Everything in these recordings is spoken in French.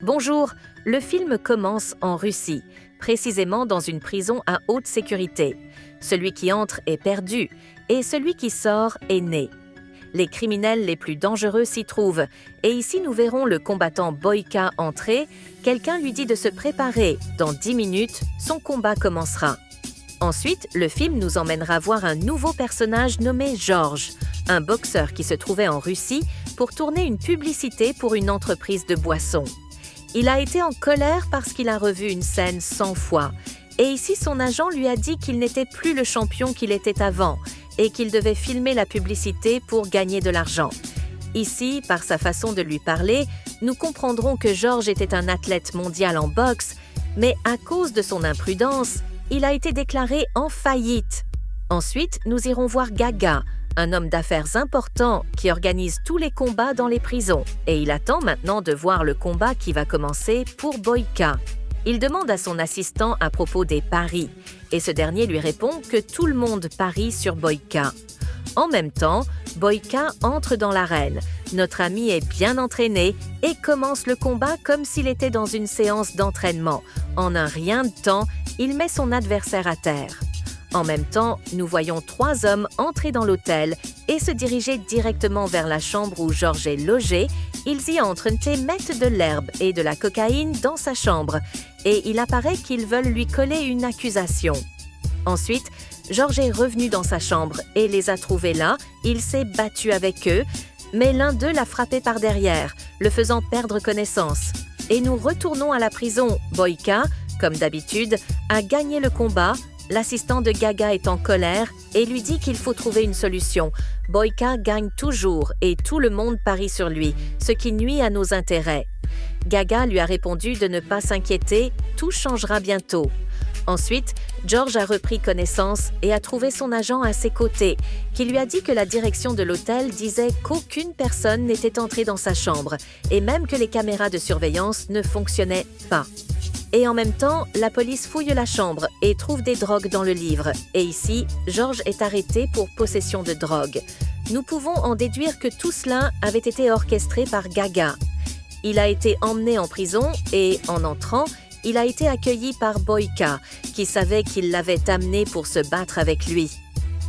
Bonjour, le film commence en Russie, précisément dans une prison à haute sécurité. Celui qui entre est perdu et celui qui sort est né. Les criminels les plus dangereux s'y trouvent et ici nous verrons le combattant Boïka entrer. Quelqu'un lui dit de se préparer. Dans 10 minutes, son combat commencera. Ensuite, le film nous emmènera voir un nouveau personnage nommé Georges, un boxeur qui se trouvait en Russie pour tourner une publicité pour une entreprise de boissons. Il a été en colère parce qu'il a revu une scène 100 fois. Et ici, son agent lui a dit qu'il n'était plus le champion qu'il était avant et qu'il devait filmer la publicité pour gagner de l'argent. Ici, par sa façon de lui parler, nous comprendrons que Georges était un athlète mondial en boxe, mais à cause de son imprudence, il a été déclaré en faillite. Ensuite, nous irons voir Gaga, un homme d'affaires important qui organise tous les combats dans les prisons. Et il attend maintenant de voir le combat qui va commencer pour Boïka. Il demande à son assistant à propos des paris, et ce dernier lui répond que tout le monde parie sur Boïka. En même temps, Boïka entre dans l'arène. Notre ami est bien entraîné et commence le combat comme s'il était dans une séance d'entraînement. En un rien de temps, il met son adversaire à terre. En même temps, nous voyons 3 hommes entrer dans l'hôtel et se diriger directement vers la chambre où Georges est logé. Ils y entrent et mettent de l'herbe et de la cocaïne dans sa chambre et il apparaît qu'ils veulent lui coller une accusation. Ensuite, Georges est revenu dans sa chambre et les a trouvés là. Il s'est battu avec eux, mais l'un d'eux l'a frappé par derrière, le faisant perdre connaissance. Et nous retournons à la prison. Boïka, comme d'habitude, a gagné le combat. L'assistant de Gaga est en colère et lui dit qu'il faut trouver une solution. Boïka gagne toujours et tout le monde parie sur lui, ce qui nuit à nos intérêts. Gaga lui a répondu de ne pas s'inquiéter, tout changera bientôt. Ensuite, Georges a repris connaissance et a trouvé son agent à ses côtés, qui lui a dit que la direction de l'hôtel disait qu'aucune personne n'était entrée dans sa chambre et même que les caméras de surveillance ne fonctionnaient pas. Et en même temps, la police fouille la chambre et trouve des drogues dans le livre. Et ici, Georges est arrêté pour possession de drogue. Nous pouvons en déduire que tout cela avait été orchestré par Gaga. Il a été emmené en prison et, en entrant, il a été accueilli par Boïka, qui savait qu'il l'avait amené pour se battre avec lui.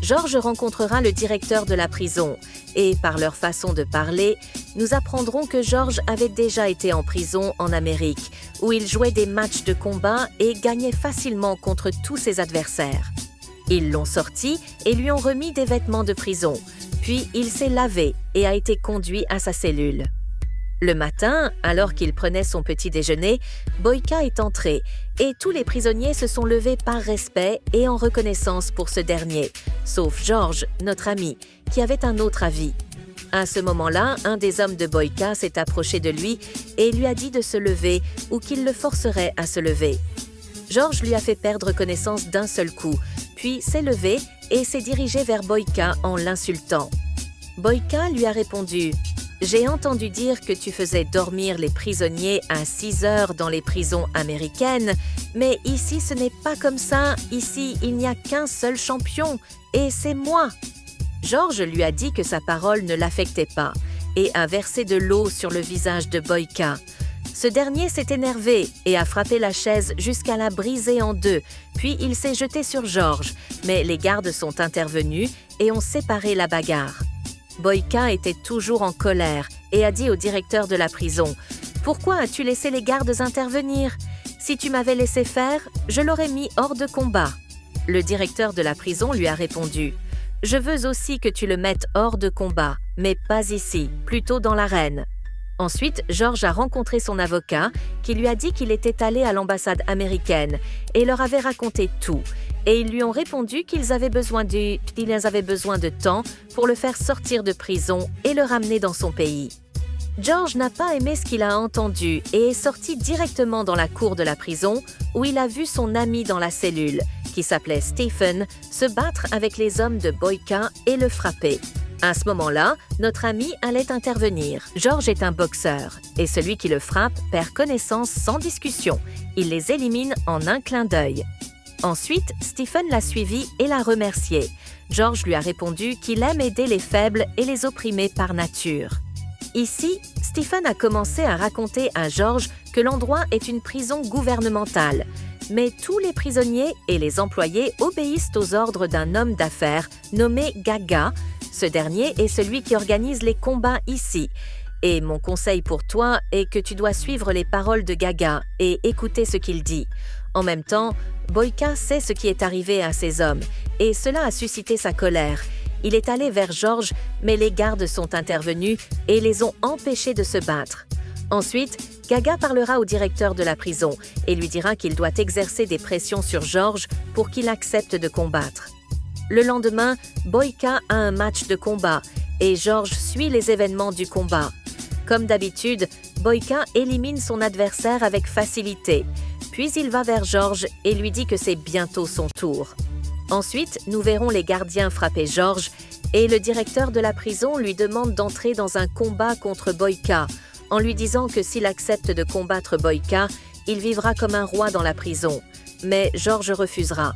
Georges rencontrera le directeur de la prison et, par leur façon de parler, nous apprendrons que Georges avait déjà été en prison en Amérique, où il jouait des matchs de combat et gagnait facilement contre tous ses adversaires. Ils l'ont sorti et lui ont remis des vêtements de prison, puis il s'est lavé et a été conduit à sa cellule. Le matin, alors qu'il prenait son petit déjeuner, Boïka est entré et tous les prisonniers se sont levés par respect et en reconnaissance pour ce dernier, sauf Georges, notre ami, qui avait un autre avis. À ce moment-là, un des hommes de Boïka s'est approché de lui et lui a dit de se lever ou qu'il le forcerait à se lever. Georges lui a fait perdre connaissance d'un seul coup, puis s'est levé et s'est dirigé vers Boïka en l'insultant. Boïka lui a répondu « J'ai entendu dire que tu faisais dormir les prisonniers à 6 heures dans les prisons américaines, mais ici ce n'est pas comme ça, ici il n'y a qu'un seul champion, et c'est moi !» Georges lui a dit que sa parole ne l'affectait pas et a versé de l'eau sur le visage de Boïka. Ce dernier s'est énervé et a frappé la chaise jusqu'à la briser en 2, puis il s'est jeté sur Georges, mais les gardes sont intervenus et ont séparé la bagarre. Boïka était toujours en colère et a dit au directeur de la prison « Pourquoi as-tu laissé les gardes intervenir? Si tu m'avais laissé faire, je l'aurais mis hors de combat. » Le directeur de la prison lui a répondu « Je veux aussi que tu le mettes hors de combat, mais pas ici, plutôt dans l'arène. » Ensuite, Georges a rencontré son avocat qui lui a dit qu'il était allé à l'ambassade américaine et leur avait raconté tout. Et ils lui ont répondu qu'ils avaient besoin de temps pour le faire sortir de prison et le ramener dans son pays. Georges n'a pas aimé ce qu'il a entendu et est sorti directement dans la cour de la prison où il a vu son ami dans la cellule, qui s'appelait Stephen, se battre avec les hommes de Boïka et le frapper. À ce moment-là, notre ami allait intervenir. Georges est un boxeur et celui qui le frappe perd connaissance sans discussion. Il les élimine en un clin d'œil. Ensuite, Stephen l'a suivi et l'a remercié. Georges lui a répondu qu'il aime aider les faibles et les opprimés par nature. Ici, Stephen a commencé à raconter à George que l'endroit est une prison gouvernementale. Mais tous les prisonniers et les employés obéissent aux ordres d'un homme d'affaires nommé Gaga. Ce dernier est celui qui organise les combats ici. Et mon conseil pour toi est que tu dois suivre les paroles de Gaga et écouter ce qu'il dit. En même temps, Boyka sait ce qui est arrivé à ces hommes et cela a suscité sa colère. Il est allé vers George, mais les gardes sont intervenus et les ont empêchés de se battre. Ensuite, Gaga parlera au directeur de la prison et lui dira qu'il doit exercer des pressions sur George pour qu'il accepte de combattre. Le lendemain, Boyka a un match de combat et George suit les événements du combat. Comme d'habitude, Boyka élimine son adversaire avec facilité. Puis il va vers George et lui dit que c'est bientôt son tour. Ensuite, nous verrons les gardiens frapper George et le directeur de la prison lui demande d'entrer dans un combat contre Boyka en lui disant que s'il accepte de combattre Boyka, il vivra comme un roi dans la prison. Mais George refusera.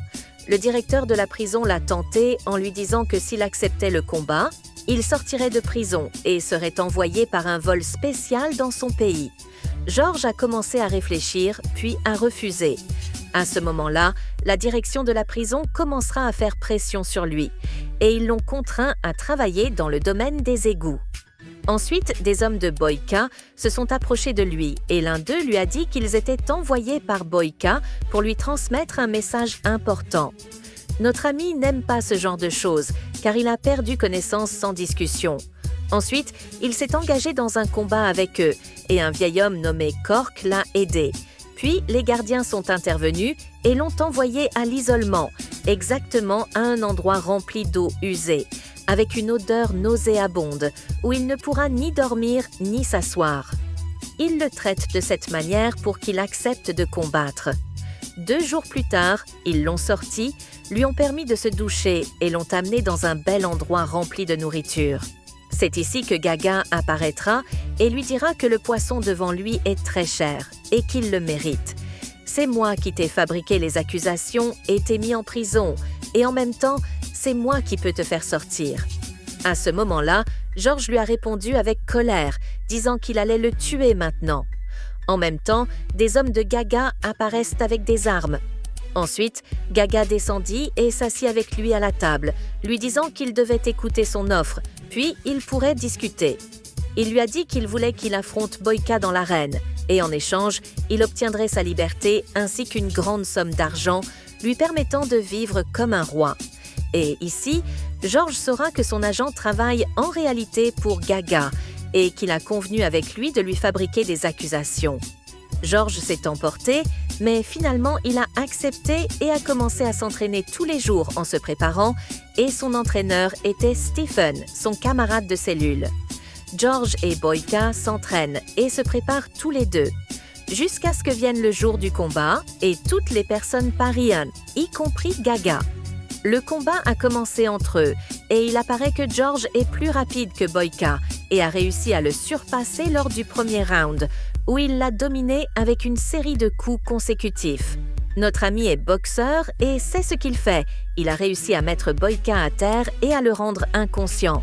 Le directeur de la prison l'a tenté en lui disant que s'il acceptait le combat, il sortirait de prison et serait envoyé par un vol spécial dans son pays. George a commencé à réfléchir, puis a refusé. À ce moment-là, la direction de la prison commencera à faire pression sur lui et ils l'ont contraint à travailler dans le domaine des égouts. Ensuite, des hommes de Boyka se sont approchés de lui et l'un d'eux lui a dit qu'ils étaient envoyés par Boyka pour lui transmettre un message important. Notre ami n'aime pas ce genre de choses car il a perdu connaissance sans discussion. Ensuite, il s'est engagé dans un combat avec eux et un vieil homme nommé Cork l'a aidé. Puis, les gardiens sont intervenus et l'ont envoyé à l'isolement, exactement à un endroit rempli d'eau usée, avec une odeur nauséabonde, où il ne pourra ni dormir ni s'asseoir. Ils le traitent de cette manière pour qu'il accepte de combattre. 2 jours plus tard, ils l'ont sorti, lui ont permis de se doucher et l'ont amené dans un bel endroit rempli de nourriture. C'est ici que Gaga apparaîtra et lui dira que le poisson devant lui est très cher et qu'il le mérite. C'est moi qui t'ai fabriqué les accusations et t'ai mis en prison, et en même temps, c'est moi qui peux te faire sortir. À ce moment-là, George lui a répondu avec colère, disant qu'il allait le tuer maintenant. En même temps, des hommes de Gaga apparaissent avec des armes. Ensuite, Gaga descendit et s'assit avec lui à la table, lui disant qu'il devait écouter son offre, puis ils pourraient discuter. Il lui a dit qu'il voulait qu'il affronte Boyka dans l'arène, et en échange, il obtiendrait sa liberté ainsi qu'une grande somme d'argent, lui permettant de vivre comme un roi. Et ici, George saura que son agent travaille en réalité pour Gaga, et qu'il a convenu avec lui de lui fabriquer des accusations. George s'est emporté, mais finalement il a accepté et a commencé à s'entraîner tous les jours en se préparant, et son entraîneur était Stephen, son camarade de cellule. George et Boyka s'entraînent et se préparent tous les deux, jusqu'à ce que vienne le jour du combat et toutes les personnes parient, y compris Gaga. Le combat a commencé entre eux et il apparaît que George est plus rapide que Boyka et a réussi à le surpasser lors du premier round, où il l'a dominé avec une série de coups consécutifs. Notre ami est boxeur et sait ce qu'il fait. Il a réussi à mettre Boyka à terre et à le rendre inconscient.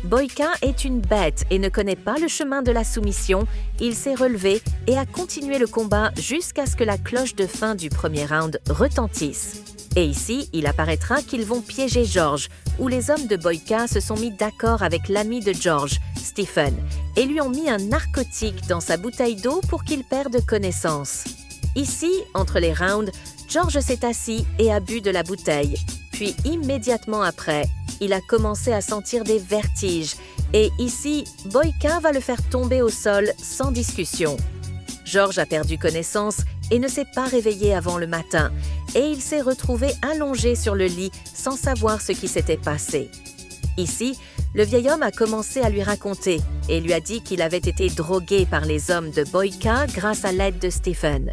Boyka est une bête et ne connaît pas le chemin de la soumission. Il s'est relevé et a continué le combat jusqu'à ce que la cloche de fin du premier round retentisse. Et ici, il apparaîtra qu'ils vont piéger George, où les hommes de Boyka se sont mis d'accord avec l'ami de George, Stephen, et lui ont mis un narcotique dans sa bouteille d'eau pour qu'il perde connaissance. Ici, entre les rounds, George s'est assis et a bu de la bouteille. Puis immédiatement après, il a commencé à sentir des vertiges. Et ici, Boyka va le faire tomber au sol sans discussion. George a perdu connaissance et ne s'est pas réveillé avant le matin. Et il s'est retrouvé allongé sur le lit sans savoir ce qui s'était passé. Ici, le vieil homme a commencé à lui raconter et lui a dit qu'il avait été drogué par les hommes de Boyka grâce à l'aide de Stephen.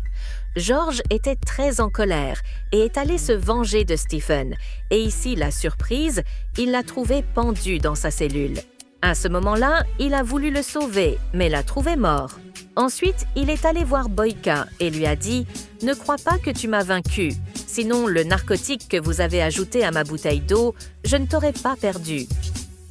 George était très en colère et est allé se venger de Stephen. Et ici, la surprise, il l'a trouvé pendu dans sa cellule. À ce moment-là, il a voulu le sauver, mais l'a trouvé mort. Ensuite, il est allé voir Boyka et lui a dit « Ne crois pas que tu m'as vaincu. Sinon, le narcotique que vous avez ajouté à ma bouteille d'eau, je ne t'aurais pas perdu. »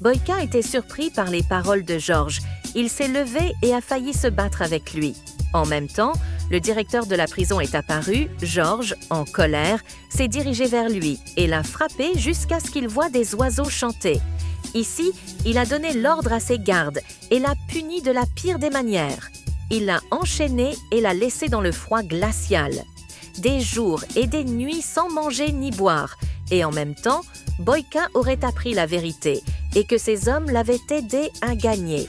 Boyka était surpris par les paroles de George il s'est levé et a failli se battre avec lui. En même temps, le directeur de la prison est apparu, George, en colère, s'est dirigé vers lui et l'a frappé jusqu'à ce qu'il voie des oiseaux chanter. Ici, il a donné l'ordre à ses gardes et l'a puni de la pire des manières. Il l'a enchaîné et l'a laissé dans le froid glacial. Des jours et des nuits sans manger ni boire. Et en même temps, Boyka aurait appris la vérité et que ses hommes l'avaient aidé à gagner.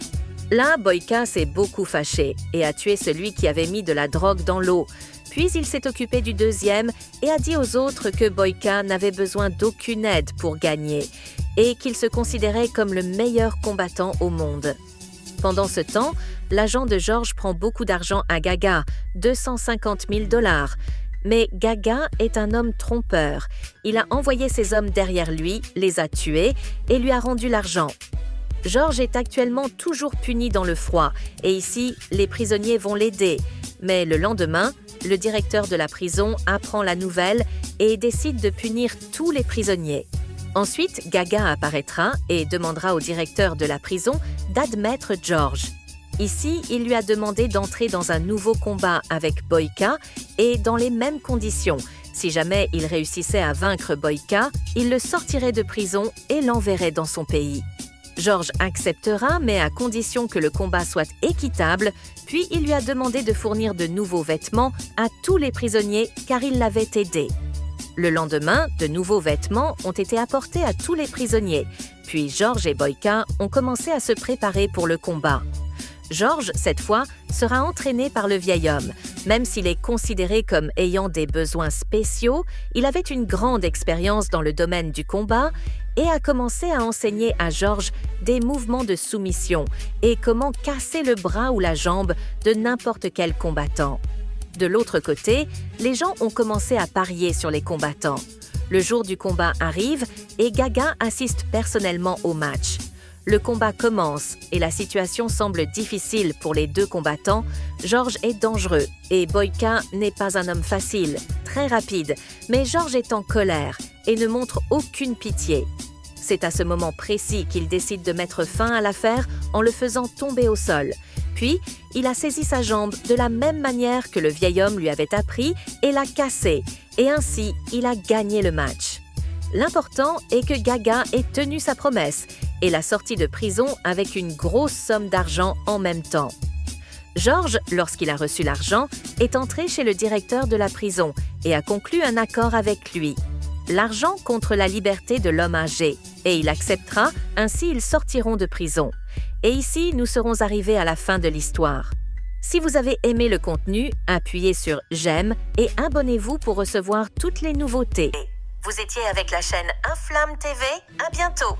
Là, Boyka s'est beaucoup fâché et a tué celui qui avait mis de la drogue dans l'eau. Puis il s'est occupé du deuxième et a dit aux autres que Boyka n'avait besoin d'aucune aide pour gagner et qu'il se considérait comme le meilleur combattant au monde. Pendant ce temps, l'agent de George prend beaucoup d'argent à Gaga, 250 000 $. Mais Gaga est un homme trompeur. Il a envoyé ses hommes derrière lui, les a tués et lui a rendu l'argent. George est actuellement toujours puni dans le froid et ici, les prisonniers vont l'aider. Mais le lendemain, le directeur de la prison apprend la nouvelle et décide de punir tous les prisonniers. Ensuite, Gaga apparaîtra et demandera au directeur de la prison d'admettre George. Ici, il lui a demandé d'entrer dans un nouveau combat avec Boyka et dans les mêmes conditions. Si jamais il réussissait à vaincre Boyka, il le sortirait de prison et l'enverrait dans son pays. George acceptera, mais à condition que le combat soit équitable, puis il lui a demandé de fournir de nouveaux vêtements à tous les prisonniers car il l'avait aidé. Le lendemain, de nouveaux vêtements ont été apportés à tous les prisonniers, puis George et Boyka ont commencé à se préparer pour le combat. George, cette fois, sera entraîné par le vieil homme. Même s'il est considéré comme ayant des besoins spéciaux, il avait une grande expérience dans le domaine du combat et a commencé à enseigner à George des mouvements de soumission et comment casser le bras ou la jambe de n'importe quel combattant. De l'autre côté, les gens ont commencé à parier sur les combattants. Le jour du combat arrive et Gaga assiste personnellement au match. Le combat commence et la situation semble difficile pour les deux combattants. George est dangereux et Boyka n'est pas un homme facile, très rapide, mais George est en colère et ne montre aucune pitié. C'est à ce moment précis qu'il décide de mettre fin à l'affaire en le faisant tomber au sol. Puis, il a saisi sa jambe de la même manière que le vieil homme lui avait appris et l'a cassée. Et ainsi, il a gagné le match. L'important est que Gaga ait tenu sa promesse et l'a sorti de prison avec une grosse somme d'argent en même temps. George, lorsqu'il a reçu l'argent, est entré chez le directeur de la prison et a conclu un accord avec lui. L'argent contre la liberté de l'homme âgé, et il acceptera, ainsi ils sortiront de prison. Et ici, nous serons arrivés à la fin de l'histoire. Si vous avez aimé le contenu, appuyez sur « J'aime » et abonnez-vous pour recevoir toutes les nouveautés. Vous étiez avec la chaîne Inflamme TV, à bientôt!